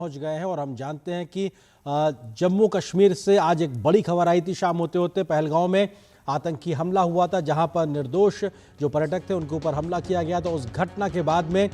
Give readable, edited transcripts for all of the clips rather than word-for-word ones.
पहुंच गए हैं और हम जानते हैं कि जम्मू कश्मीर से आज एक बड़ी खबर आई थी। शाम होते होते पहलगांव में आतंकी हमला हुआ था, जहां पर निर्दोष जो पर्यटक थे उनके ऊपर हमला किया गया। तो उस घटना के बाद में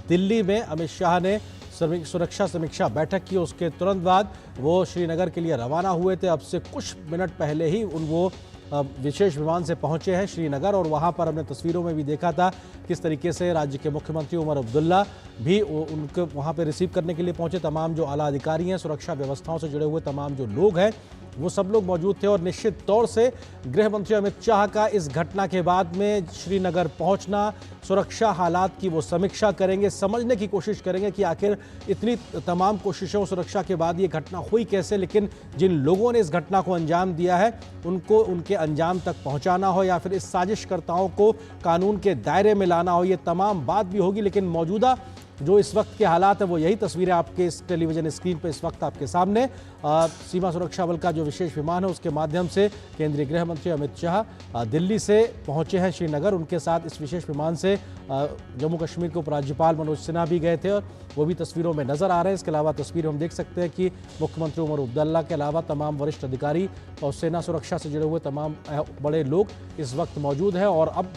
दिल्ली में अमित शाह ने सुरक्षा समीक्षा बैठक की। उसके तुरंत बाद वो श्रीनगर के लिए रवाना हुए थे। अब से कुछ मिनट पहले ही वो विशेष विमान से पहुंचे हैं श्रीनगर, और वहां पर हमने तस्वीरों में भी देखा था किस तरीके से राज्य के मुख्यमंत्री उमर अब्दुल्ला भी उनको वहां पर रिसीव करने के लिए पहुंचे। तमाम जो आला अधिकारी हैं, सुरक्षा व्यवस्थाओं से जुड़े हुए तमाम जो लोग हैं, वो सब लोग मौजूद थे। और निश्चित तौर से गृह मंत्री अमित शाह का इस घटना के बाद में श्रीनगर पहुंचना, सुरक्षा हालात की वो समीक्षा करेंगे, समझने की कोशिश करेंगे कि आखिर इतनी तमाम कोशिशों सुरक्षा के बाद ये घटना हुई कैसे। लेकिन जिन लोगों ने इस घटना को अंजाम दिया है उनको उनके अंजाम तक पहुंचाना हो या फिर इस साजिशकर्ताओं को कानून के दायरे में लाना हो, ये तमाम बात भी होगी। लेकिन मौजूदा जो इस वक्त के हालात है वो यही तस्वीरें आपके इस टेलीविजन स्क्रीन पर इस वक्त आपके सामने। सीमा सुरक्षा बल का जो विशेष विमान है उसके माध्यम से केंद्रीय गृह मंत्री अमित शाह दिल्ली से पहुंचे हैं श्रीनगर। उनके साथ इस विशेष विमान से जम्मू कश्मीर के उपराज्यपाल मनोज सिन्हा भी गए थे और वो भी तस्वीरों में नजर आ रहे हैं। इसके अलावा तस्वीर हम देख सकते हैं कि मुख्यमंत्री उमर अब्दुल्ला के अलावा तमाम वरिष्ठ अधिकारी और सेना सुरक्षा से जुड़े हुए तमाम बड़े लोग इस वक्त मौजूद हैं। और अब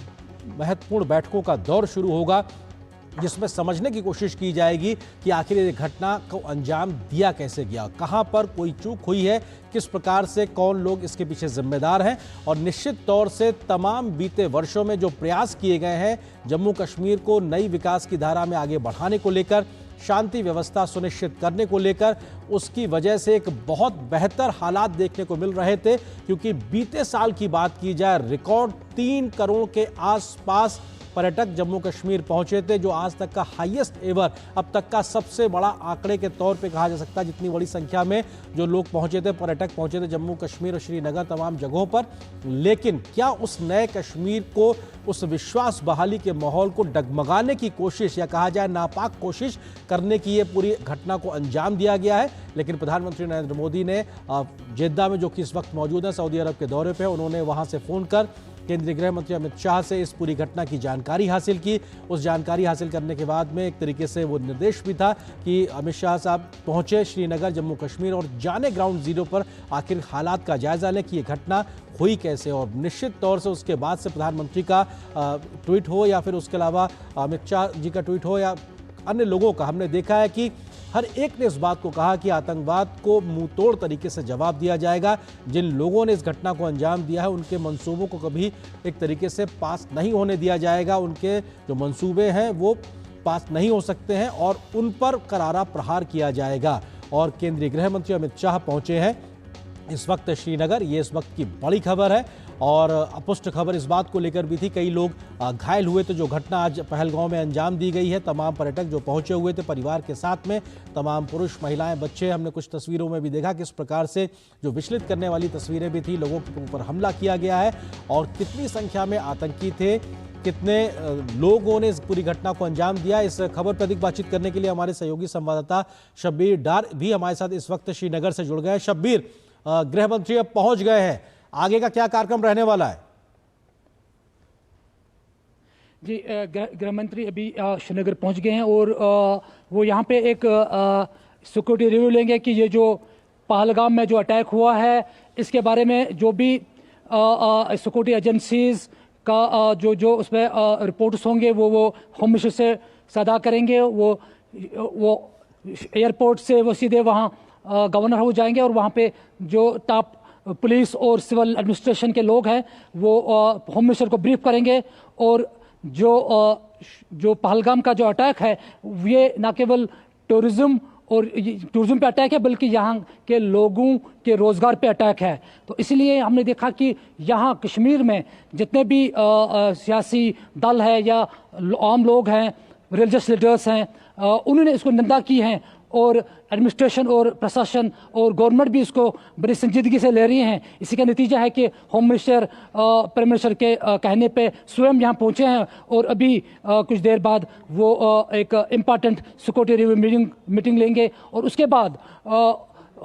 महत्वपूर्ण बैठकों का दौर शुरू होगा, जिसमें समझने की कोशिश की जाएगी कि आखिर ये घटना को अंजाम दिया कैसे गया, कहां पर कोई चूक हुई है, किस प्रकार से कौन लोग इसके पीछे जिम्मेदार हैं। और निश्चित तौर से तमाम बीते वर्षों में जो प्रयास किए गए हैं जम्मू कश्मीर को नई विकास की धारा में आगे बढ़ाने को लेकर, शांति व्यवस्था सुनिश्चित करने को लेकर, उसकी वजह से एक बहुत बेहतर हालात देखने को मिल रहे थे। क्योंकि बीते साल की बात की जाए, रिकॉर्ड 3 करोड़ के आसपास पर्यटक जम्मू कश्मीर पहुंचे थे, जो आज तक का हाईएस्ट एवर, अब तक का सबसे बड़ा आंकड़े के तौर पे कहा जा सकता है। जितनी बड़ी संख्या में जो लोग पहुंचे थे, पर्यटक पहुंचे थे जम्मू कश्मीर और श्रीनगर तमाम जगहों पर। लेकिन क्या उस नए कश्मीर को, उस विश्वास बहाली के माहौल को डगमगाने की कोशिश या कहा जाए नापाक कोशिश करने की ये पूरी घटना को अंजाम दिया गया है। लेकिन प्रधानमंत्री नरेंद्र मोदी ने जेद्दा में, जो कि इस वक्त मौजूद है सऊदी अरब के दौरे पर, उन्होंने वहां से फोन कर केंद्रीय गृह मंत्री अमित शाह से इस पूरी घटना की जानकारी हासिल की। उस जानकारी हासिल करने के बाद में एक तरीके से वो निर्देश भी था कि अमित शाह साहब पहुंचे श्रीनगर जम्मू कश्मीर और जाने ग्राउंड जीरो पर आखिर हालात का जायजा लें कि ये घटना हुई कैसे। और निश्चित तौर से उसके बाद से प्रधानमंत्री का ट्वीट हो या फिर उसके अलावा अमित शाह जी का ट्वीट हो या अन्य लोगों का, हमने देखा है कि हर एक ने इस बात को कहा कि आतंकवाद को मुंह तोड़ तरीके से जवाब दिया जाएगा। जिन लोगों ने इस घटना को अंजाम दिया है उनके मंसूबों को कभी एक तरीके से पास नहीं होने दिया जाएगा। उनके जो मंसूबे हैं वो पास नहीं हो सकते हैं और उन पर करारा प्रहार किया जाएगा। और केंद्रीय गृह मंत्री अमित शाह पहुंचे हैं इस वक्त श्रीनगर, ये इस वक्त की बड़ी खबर है। और अपुष्ट खबर इस बात को लेकर भी थी, कई लोग घायल हुए थे। जो घटना आज पहलगांव में अंजाम दी गई है, तमाम पर्यटक जो पहुंचे हुए थे परिवार के साथ में, तमाम पुरुष महिलाएं बच्चे, हमने कुछ तस्वीरों में भी देखा किस प्रकार से जो विचलित करने वाली तस्वीरें भी थी, लोगों के ऊपर हमला किया गया है और कितनी संख्या में आतंकी थे, कितने लोगों ने इस पूरी घटना को अंजाम दिया। इस खबर पर अधिक बातचीत करने के लिए हमारे सहयोगी संवाददाता शब्बीर डार भी हमारे साथ इस वक्त श्रीनगर से जुड़ गए हैं। शब्बीर, गृह मंत्री अब पहुंच गए हैं, आगे का क्या कार्यक्रम रहने वाला है? जी, गृह मंत्री अभी श्रीनगर पहुंच गए हैं और वो यहाँ पे एक सिक्योरिटी रिव्यू लेंगे कि ये जो पहलगाम में जो अटैक हुआ है इसके बारे में जो भी सिक्योरिटी एजेंसीज का जो उसमें रिपोर्ट्स होंगे वो होम मिनिस्टर से सदा करेंगे। वो एयरपोर्ट से वो सीधे वहाँ गवर्नर हाउस जाएंगे और वहाँ पे जो टॉप पुलिस और सिविल एडमिनिस्ट्रेशन के लोग हैं वो होम मिनिस्टर को ब्रीफ करेंगे। और जो पहलगाम का जो अटैक है ये न केवल टूरिज्म पे अटैक है बल्कि यहाँ के लोगों के रोजगार पे अटैक है। तो इसलिए हमने देखा कि यहाँ कश्मीर में जितने भी सियासी दल है या आम लोग हैं, रिलीजियस लीडर्स हैं, उन्होंने इसको निंदा की है और एडमिनिस्ट्रेशन और प्रशासन और गवर्नमेंट भी इसको बड़ी संजीदगी से ले रही हैं। इसी का नतीजा है कि होम मिनिस्टर प्राइम मिनिस्टर के कहने पे स्वयं यहाँ पहुँचे हैं और अभी कुछ देर बाद वो एक इम्पॉर्टेंट सिक्योरिटी रिव्यू मीटिंग लेंगे और उसके बाद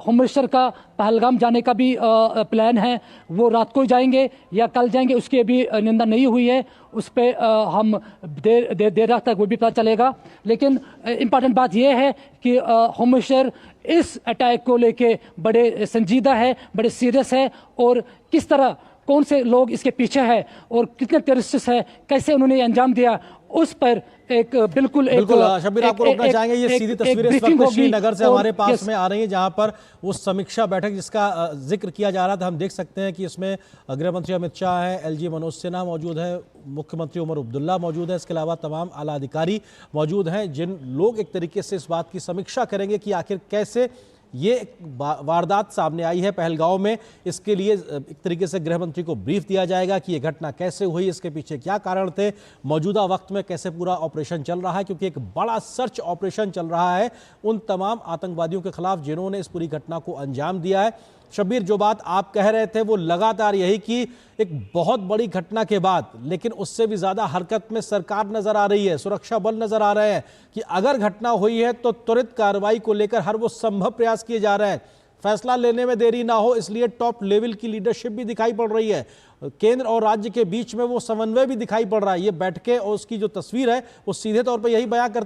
होम मिनिस्टर का पहलगाम जाने का भी प्लान है, वो रात को ही जाएंगे या कल जाएंगे, उसकी भी निंदा नहीं हुई है। उस पर हम देर रात तक वो भी पता चलेगा। लेकिन इम्पॉर्टेंट बात यह है कि होम मिनिस्टर इस अटैक को लेके बड़े संजीदा है, बड़े सीरियस है, और किस तरह कौन से लोग इसके पीछे हैं और कितने टेररिस्ट हैं, कैसे उन्होंने ये अंजाम दिया, उस पर एक बिल्कुल शब्बीर, आपको रोकना चाहेंगे। ये सीधी तस्वीरें इस वक्त श्रीनगर से हमारे पास में आ रही हैं, जहां पर वो समीक्षा बैठक जिसका जिक्र किया जा रहा था, हम देख सकते हैं कि इसमें गृह मंत्री अमित शाह है, एलजी मनोज सिन्हा मौजूद है, मुख्यमंत्री उमर अब्दुल्ला मौजूद है, इसके अलावा तमाम आला अधिकारी मौजूद हैं, जिन लोग एक तरीके से इस बात की समीक्षा करेंगे कि आखिर कैसे ये वारदात सामने आई है पहलगांव में। इसके लिए एक तरीके से गृह मंत्री को ब्रीफ दिया जाएगा कि ये घटना कैसे हुई, इसके पीछे क्या कारण थे, मौजूदा वक्त में कैसे पूरा ऑपरेशन चल रहा है, क्योंकि एक बड़ा सर्च ऑपरेशन चल रहा है उन तमाम आतंकवादियों के खिलाफ जिन्होंने इस पूरी घटना को अंजाम दिया है। शब्बीर, जो बात आप कह रहे थे वो लगातार यही कि एक बहुत बड़ी घटना के बाद, लेकिन उससे भी ज्यादा हरकत में सरकार नजर आ रही है, सुरक्षा बल नजर आ रहे हैं कि अगर घटना हुई है तो त्वरित कार्रवाई को लेकर हर वो संभव प्रयास किए जा रहे हैं, फैसला लेने में देरी ना हो, इसलिए टॉप लेवल की लीडरशिप भी दिखाई पड़ रही है, केंद्र और राज्य के बीच में वो समन्वय भी दिखाई पड़ रहा है। ये बैठकें और उसकी जो तस्वीर है वो सीधे तौर पर यही बयां करती